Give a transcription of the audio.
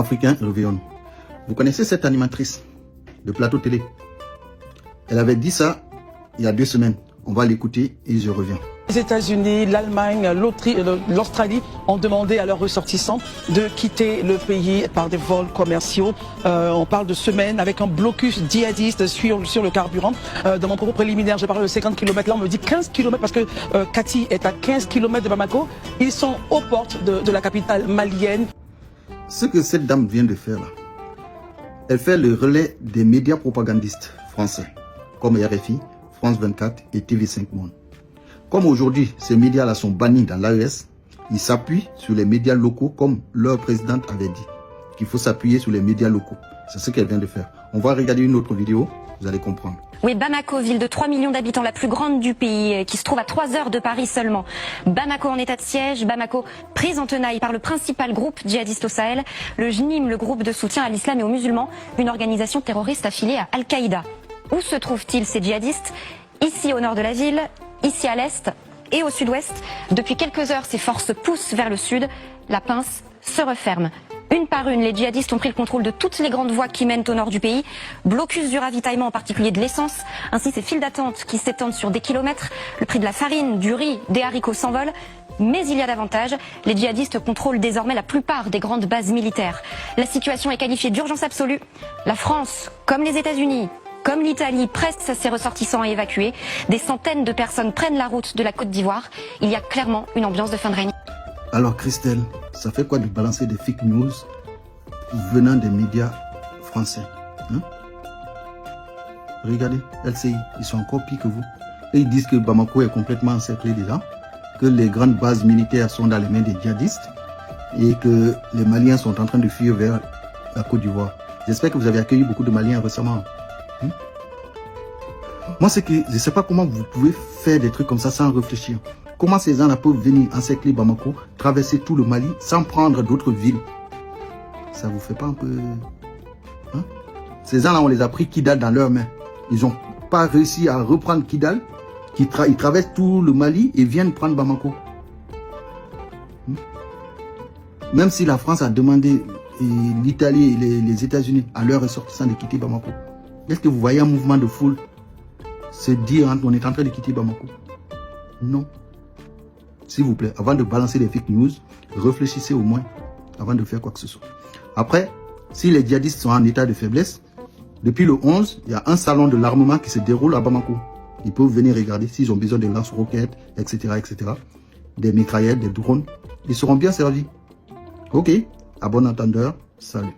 africain revient. Vous connaissez cette animatrice de plateau télé? Elle avait dit ça il y a 2 semaines. On va l'écouter et je reviens. Les États-Unis, l'Allemagne, l'Australie ont demandé à leurs ressortissants de quitter le pays par des vols commerciaux. On parle de semaines avec un blocus djihadiste sur le carburant. Dans mon propos préliminaire, je parle de 50 km. Là, on me dit 15 km parce que Kati est à 15 km de Bamako. Ils sont aux portes de la capitale malienne. Ce que cette dame vient de faire là, elle fait le relais des médias propagandistes français, comme RFI, France 24 et TV5 Monde. Comme aujourd'hui, ces médias-là sont bannis dans l'AES, ils s'appuient sur les médias locaux comme leur présidente avait dit, qu'il faut s'appuyer sur les médias locaux. C'est ce qu'elle vient de faire. On va regarder une autre vidéo, vous allez comprendre. Oui, Bamako, ville de 3 millions d'habitants, la plus grande du pays, qui se trouve à 3 heures de Paris seulement. Bamako en état de siège, Bamako prise en tenaille par le principal groupe djihadiste au Sahel, le JNIM, le groupe de soutien à l'islam et aux musulmans, une organisation terroriste affiliée à Al-Qaïda. Où se trouvent-ils ces djihadistes? Ici au nord de la ville, ici à l'est et au sud-ouest. Depuis quelques heures, ces forces poussent vers le sud. La pince se referme. Une par une, les djihadistes ont pris le contrôle de toutes les grandes voies qui mènent au nord du pays. Blocus du ravitaillement, en particulier de l'essence. Ainsi, ces files d'attente qui s'étendent sur des kilomètres. Le prix de la farine, du riz, des haricots s'envole. Mais il y a davantage. Les djihadistes contrôlent désormais la plupart des grandes bases militaires. La situation est qualifiée d'urgence absolue. La France, comme les États-Unis, comme l'Italie, presse ses ressortissants à évacuer. Des centaines de personnes prennent la route de la Côte d'Ivoire. Il y a clairement une ambiance de fin de règne. Alors Christelle, ça fait quoi de balancer des fake news venant des médias français, hein? Regardez, LCI, ils sont encore pires que vous. Et ils disent que Bamako est complètement encerclé déjà, que les grandes bases militaires sont dans les mains des djihadistes et que les Maliens sont en train de fuir vers la Côte d'Ivoire. J'espère que vous avez accueilli beaucoup de Maliens récemment. Moi, c'est que je ne sais pas comment vous pouvez faire des trucs comme ça sans réfléchir. Comment ces gens-là peuvent venir encercler Bamako, traverser tout le Mali sans prendre d'autres villes? Ça vous fait pas un peu... Hein? Ces gens-là, on les a pris Kidal dans leurs mains. Ils n'ont pas réussi à reprendre Kidal. Ils traversent tout le Mali et viennent prendre Bamako. Même si la France a demandé, l'Italie et les États-Unis à leurs ressortissants de quitter Bamako. Est-ce que vous voyez un mouvement de foule se dire on est en train de quitter Bamako? Non. S'il vous plaît, avant de balancer des fake news, réfléchissez au moins avant de faire quoi que ce soit. Après, si les djihadistes sont en état de faiblesse, depuis le 11, il y a un salon de l'armement qui se déroule à Bamako. Ils peuvent venir regarder s'ils ont besoin de lance-roquettes, etc., etc. Des mitraillettes, des drones. Ils seront bien servis. Ok, à bon entendeur, salut.